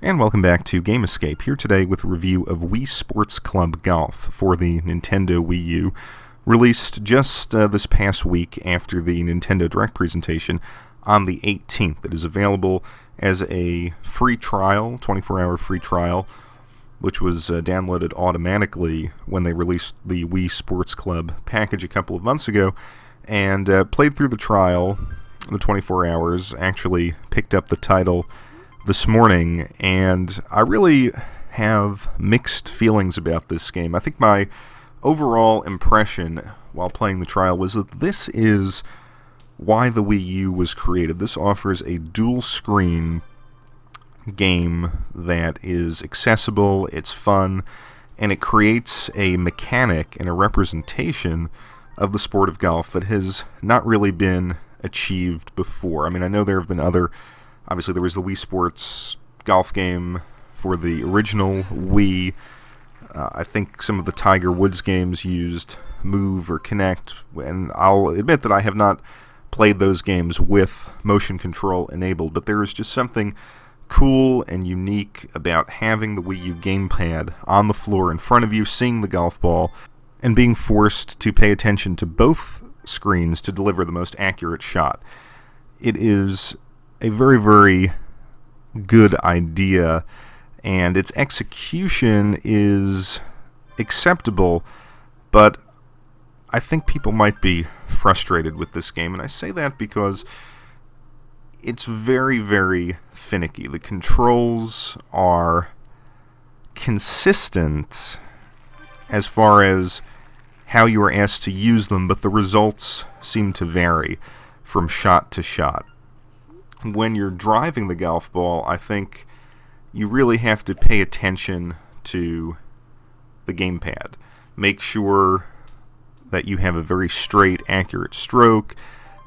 And welcome back to Game Escape, here today with a review of Wii Sports Club Golf for the Nintendo Wii U, released just this past week after the Nintendo Direct presentation on the 18th. It is available as a free trial, 24-hour free trial, which was downloaded automatically when they released the Wii Sports Club package a couple of months ago, and played through the trial, the 24 hours, actually picked up the title this morning, and I really have mixed feelings about this game. I think my overall impression while playing the trial was that this is why the Wii U was created. This offers a dual-screen game that is accessible, it's fun, and it creates a mechanic and a representation of the sport of golf that has not really been achieved before. I mean, I know there have been other. Obviously, there was the Wii Sports golf game for the original Wii. I think some of the Tiger Woods games used Move or Connect, and I'll admit that I have not played those games with motion control enabled, but there is just something cool and unique about having the Wii U gamepad on the floor in front of you, seeing the golf ball, and being forced to pay attention to both screens to deliver the most accurate shot. It is a very, very good idea, and its execution is acceptable, but I think people might be frustrated with this game, and I say that because it's very, very finicky. The controls are consistent as far as how you are asked to use them, but the results seem to vary from shot to shot. When you're driving the golf ball, I think you really have to pay attention to the gamepad. Make sure that you have a very straight, accurate stroke,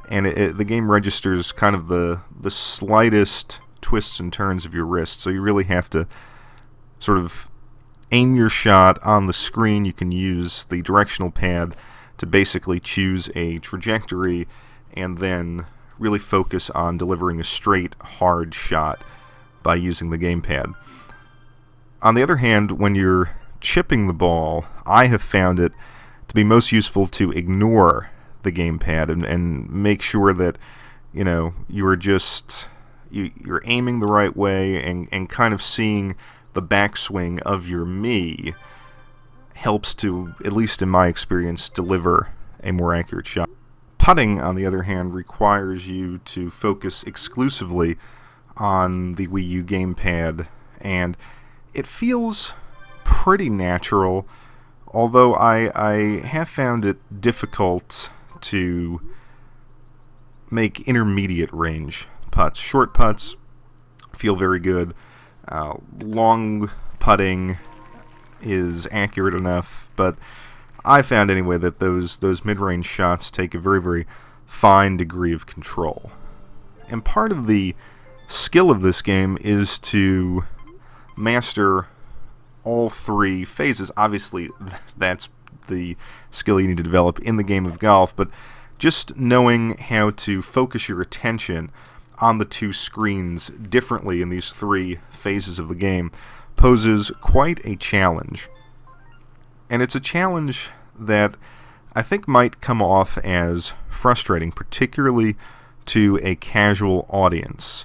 and the game registers kind of the slightest twists and turns of your wrist, so you really have to sort of aim your shot on the screen. You can use the directional pad to basically choose a trajectory and then really focus on delivering a straight, hard shot by using the gamepad. On the other hand, when you're chipping the ball, I have found it to be most useful to ignore the gamepad and make sure that you're aiming the right way and kind of seeing the backswing of your Mii helps to, at least in my experience, deliver a more accurate shot. Putting, on the other hand, requires you to focus exclusively on the Wii U gamepad, and it feels pretty natural, although I have found it difficult to make intermediate range putts. Short putts feel very good. Long putting is accurate enough, but I found anyway that those mid-range shots take a very, very fine degree of control. And part of the skill of this game is to master all three phases. Obviously, that's the skill you need to develop in the game of golf, but just knowing how to focus your attention on the two screens differently in these three phases of the game poses quite a challenge. And it's a challenge that I think might come off as frustrating, particularly to a casual audience.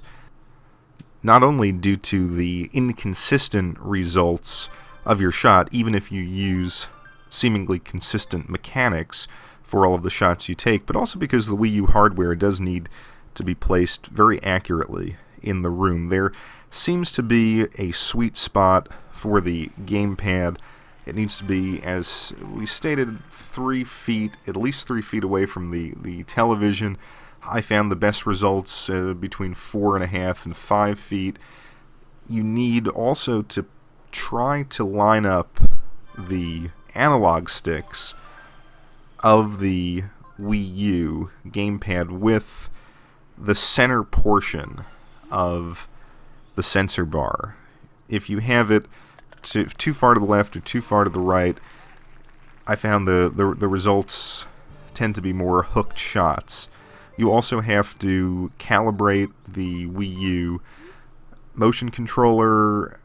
Not only due to the inconsistent results of your shot, even if you use seemingly consistent mechanics for all of the shots you take, but also because the Wii U hardware does need to be placed very accurately in the room. There seems to be a sweet spot for the gamepad. It needs to be, as we stated, at least 3 feet away from the television. I found the best results between 4.5 and 5 feet. You need also to try to line up the analog sticks of the Wii U gamepad with the center portion of the sensor bar. If you have it too far to the left or too far to the right, I found the results tend to be more hooked shots. You also have to calibrate the Wii U motion controller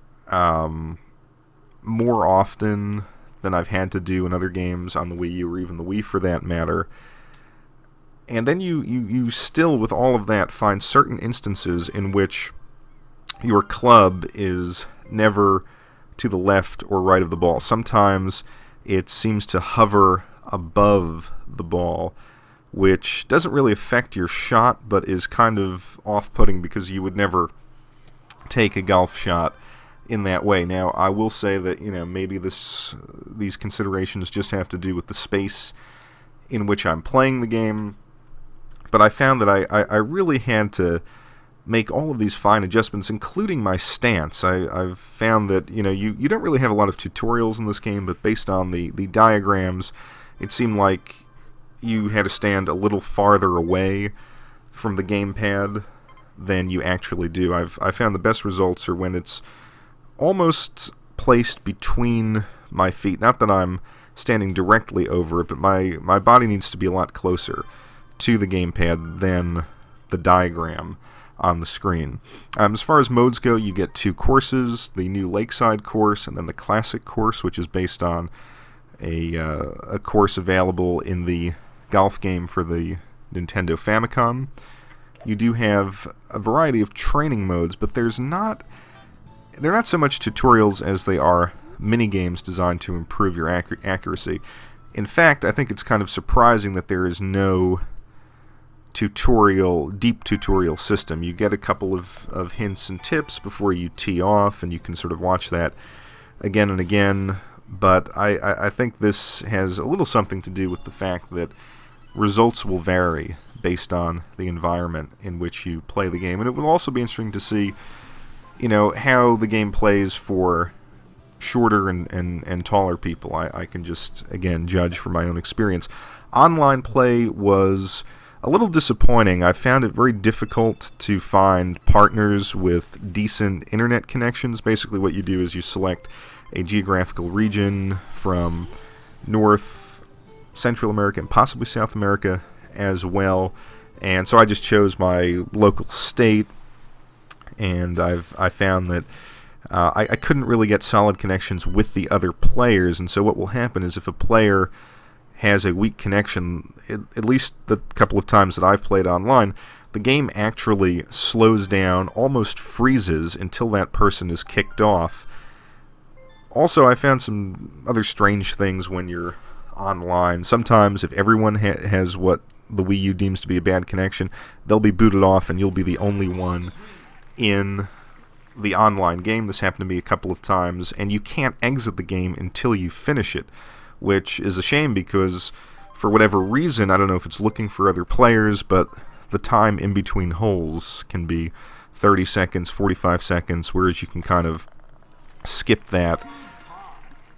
more often than I've had to do in other games on the Wii U or even the Wii for that matter. And then you still, with all of that, find certain instances in which your club is never to the left or right of the ball. Sometimes it seems to hover above the ball, which doesn't really affect your shot, but is kind of off-putting because you would never take a golf shot in that way. Now, I will say that, maybe these considerations just have to do with the space in which I'm playing the game, but I found that I really had to make all of these fine adjustments, including my stance. I've found that, you don't really have a lot of tutorials in this game, but based on the diagrams, it seemed like you had to stand a little farther away from the gamepad than you actually do. I found the best results are when it's almost placed between my feet. Not that I'm standing directly over it, but my body needs to be a lot closer to the gamepad than the diagram on the screen. As far as modes go, you get 2 courses, the new Lakeside course and then the Classic course, which is based on a course available in the golf game for the Nintendo Famicom. You do have a variety of training modes, but they're not so much tutorials as they are mini-games designed to improve your accuracy. In fact, I think it's kind of surprising that there is no deep tutorial system. You get a couple of hints and tips before you tee off, and you can sort of watch that again and again, but I think this has a little something to do with the fact that results will vary based on the environment in which you play the game, and it will also be interesting to see how the game plays for shorter and taller people. I can just, again, judge from my own experience. Online play was a little disappointing. I found it very difficult to find partners with decent internet connections. Basically what you do is you select a geographical region from North, Central America, and possibly South America as well. And so I just chose my local state, and I found that I couldn't really get solid connections with the other players. And so what will happen is if a player has a weak connection, at least the couple of times that I've played online, the game actually slows down, almost freezes until that person is kicked off. Also, I found some other strange things when you're online. Sometimes if everyone has what the Wii U deems to be a bad connection, they'll be booted off and you'll be the only one in the online game. This happened to me a couple of times, and you can't exit the game until you finish it, which is a shame because for whatever reason, I don't know if it's looking for other players, but the time in between holes can be 30 seconds, 45 seconds, whereas you can kind of skip that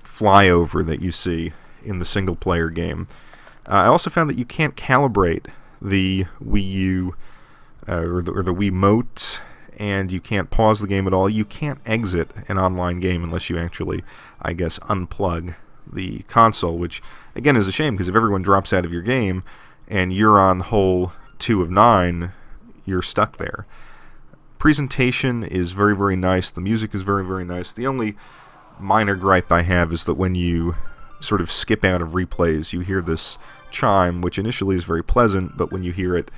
flyover that you see in the single-player game. I also found that you can't calibrate the Wii U or the Wiimote, and you can't pause the game at all. You can't exit an online game unless you actually, I guess, unplug the console, which, again, is a shame because if everyone drops out of your game and you're on hole 2 of 9, you're stuck there. Presentation is very, very nice. The music is very, very nice. The only minor gripe I have is that when you sort of skip out of replays, you hear this chime, which initially is very pleasant, but when you hear it,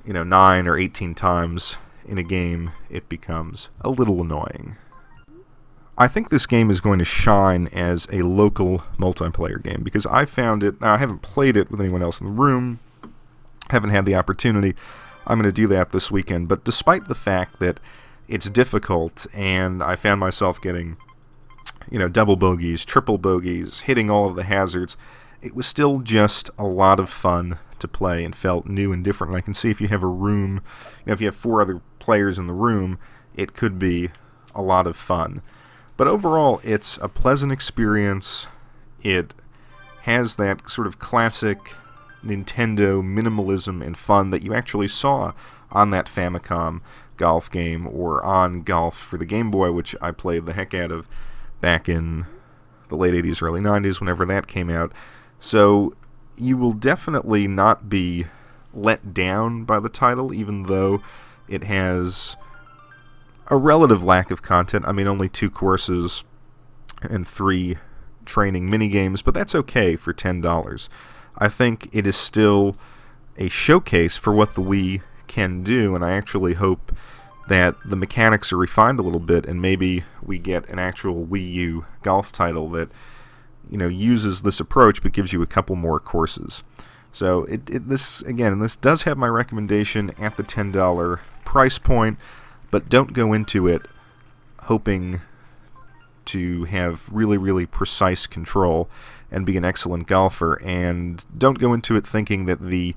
9 or 18 times in a game, it becomes a little annoying. I think this game is going to shine as a local multiplayer game because I found it. Now, I haven't played it with anyone else in the room, haven't had the opportunity. I'm going to do that this weekend, but despite the fact that it's difficult and I found myself getting double bogeys, triple bogeys, hitting all of the hazards, it was still just a lot of fun to play and felt new and different. And I can see if you have a room, if you have 4 other players in the room, it could be a lot of fun. But overall, it's a pleasant experience. It has that sort of classic Nintendo minimalism and fun that you actually saw on that Famicom golf game or on Golf for the Game Boy, which I played the heck out of back in the late 80s, early 90s, whenever that came out. So you will definitely not be let down by the title, even though it has a relative lack of content. I mean, only 2 courses and 3 training mini-games, but that's okay for $10. I think it is still a showcase for what the Wii can do, and I actually hope that the mechanics are refined a little bit, and maybe we get an actual Wii U golf title that, you know, uses this approach but gives you a couple more courses. So this does have my recommendation at the $10 price point, but don't go into it hoping to have really, really precise control and be an excellent golfer, and don't go into it thinking that the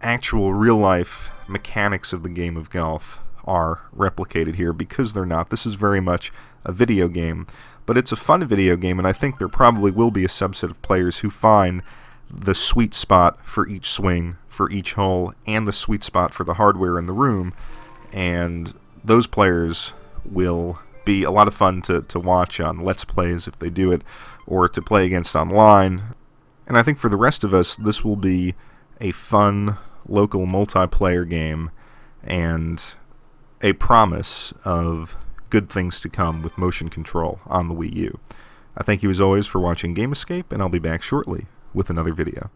actual real-life mechanics of the game of golf are replicated here, because they're not. This is very much a video game, but it's a fun video game, and I think there probably will be a subset of players who find the sweet spot for each swing, for each hole, and the sweet spot for the hardware in the room, and those players will be a lot of fun to watch on Let's Plays if they do it, or to play against online. And I think for the rest of us, this will be a fun local multiplayer game, and a promise of good things to come with motion control on the Wii U. I thank you as always for watching Game Escape, and I'll be back shortly with another video.